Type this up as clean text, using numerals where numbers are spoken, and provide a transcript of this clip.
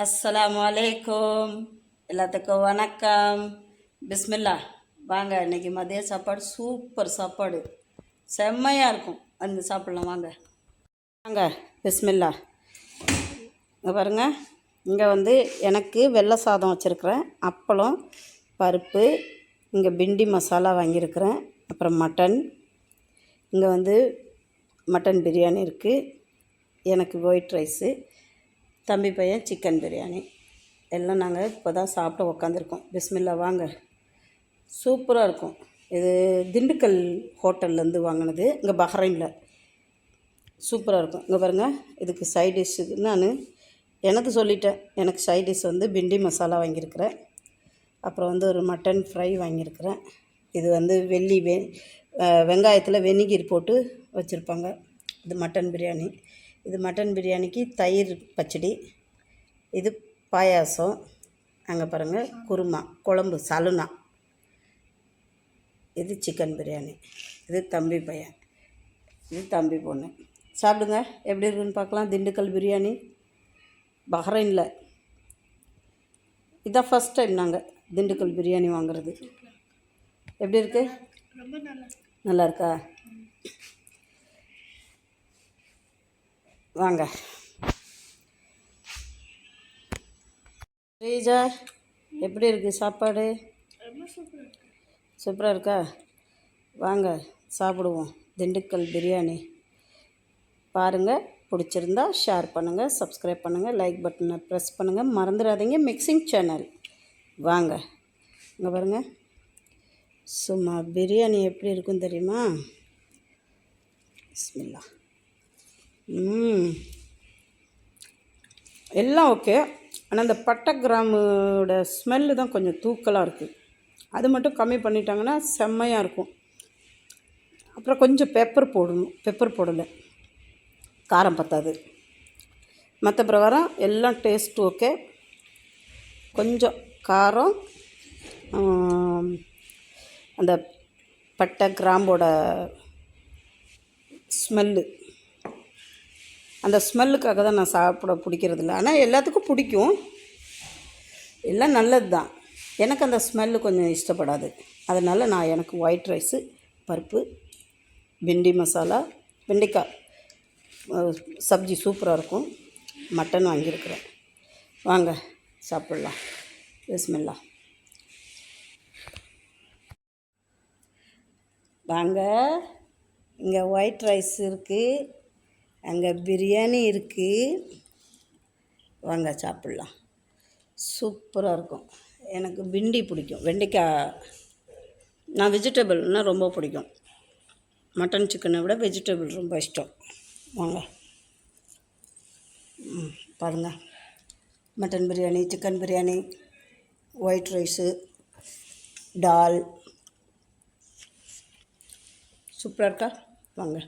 அஸ்ஸலாமு அலைக்கும். எல்லாத்துக்கும் வணக்கம். பிஸ்மில்லா. வாங்க, இன்றைக்கி மதிய சாப்பாடு சூப்பர் சாப்பாடு, செம்மையாக இருக்கும். வந்து சாப்பிட்லாம் வாங்க. வாங்க, பிஸ்மில்லா. இங்கே பாருங்கள், இங்கே எனக்கு வெள்ளை சாதம் வச்சுருக்கிறேன், அப்பளம், பருப்பு, இங்கே பிண்டி மசாலா வாங்கியிருக்கிறேன், அப்புறம் மட்டன். இங்கே மட்டன் பிரியாணி இருக்குது, எனக்கு ஒயிட் ரைஸு, தம்பி பையன் சிக்கன் பிரியாணி. எல்லாம் நாங்கள் இப்போ தான் சாப்பிட உக்காந்துருக்கோம். பிஸ்மில்லா. வாங்க, சூப்பராக இருக்கும். இது திண்டுக்கல் ஹோட்டல்லேருந்து வாங்கினது, இங்கே பஹ்ரைனில். சூப்பராக இருக்கும். இங்கே பாருங்கள், இதுக்கு சைட் டிஷ்ஷுக்கு நான் எனக்கு சொல்லிட்டேன். எனக்கு சைட் டிஷ் பிண்டி மசாலா வாங்கியிருக்கிறேன், அப்புறம் ஒரு மட்டன் ஃப்ரை வாங்கியிருக்கிறேன். இது வெங்காயத்தில் வெந்நீர் போட்டு வச்சுருப்பாங்க. இது மட்டன் பிரியாணி. இது மட்டன் பிரியாணிக்கு தயிர் பச்சடி. இது பாயாசம். அங்கே பாருங்கள், குருமா, குழம்பு, சலுனா. இது சிக்கன் பிரியாணி. இது தம்பி பையன், இது தம்பி பொண்ணு. சாப்பிடுங்க, எப்படி இருக்குன்னு பார்க்கலாம். திண்டுக்கல் பிரியாணி, பஹ்ரைனில். இதான் ஃபஸ்ட் டைம் நாங்கள் திண்டுக்கல் பிரியாணி வாங்குறது. எப்படி இருக்குது? நல்லா இருக்கா? வாங்க. ரீஜா, எப்படி இருக்குது சாப்பாடு? சூப்பராக இருக்கா? வாங்க சாப்பிடுவோம் திண்டுக்கல் பிரியாணி. பாருங்கள், பிடிச்சிருந்தா ஷேர் பண்ணுங்கள், சப்ஸ்கிரைப் பண்ணுங்கள், லைக் பட்டனை ப்ரெஸ் பண்ணுங்கள், மறந்துடாதீங்க. Mixing channel. வாங்க. இங்கே பாருங்கள், சும்மா பிரியாணி எப்படி இருக்குன்னு தெரியுமா? பிஸ்மில்லா. எல்லாம் ஓகே, ஆனால் அந்த பட்டை கிராமோட ஸ்மெல்லு தான் கொஞ்சம் தூக்கலாக இருக்குது. அது மட்டும் கம்மி பண்ணிட்டாங்கன்னா செம்மையாக இருக்கும். அப்புறம் கொஞ்சம் பெப்பர் போடணும், பெப்பர் போடலை, காரம் பத்தாது. மற்ற பிரகாரம் எல்லாம் டேஸ்ட் ஓகே. கொஞ்சம் காரம், அந்த பட்டை கிராம்போட ஸ்மெல்லு, அந்த ஸ்மெல்லுக்காக தான் நான் சாப்பிட பிடிக்கிறதில்ல. ஆனால் எல்லாத்துக்கும் பிடிக்கும், எல்லாம் நல்லது தான். எனக்கு அந்த ஸ்மெல்லு கொஞ்சம் இஷ்டப்படாது. அதனால் எனக்கு ஒயிட் ரைஸு, பருப்பு, பிண்டி மசாலா, வெண்டைக்காய் சப்ஜி சூப்பராக இருக்கும். மட்டன் வாங்கியிருக்கிறேன். வாங்க சாப்பிட்லாம். பிஸ்மில்லா. வாங்க. இங்கே ஒயிட் ரைஸ் இருக்குது, அங்கே பிரியாணி இருக்குது. வாங்க சாப்பிட்லாம். சூப்பராக இருக்கும். எனக்கு பிண்டி பிடிக்கும், வெண்டைக்காய். நான் வெஜிடபிள்னால் ரொம்ப பிடிக்கும். மட்டன் சிக்கனை விட வெஜிடபிள் ரொம்ப இஷ்டம். வாங்க. பாருங்கள், mutton biryani, chicken biryani, white rice, dal. சூப்பராக இருக்கா? வாங்க.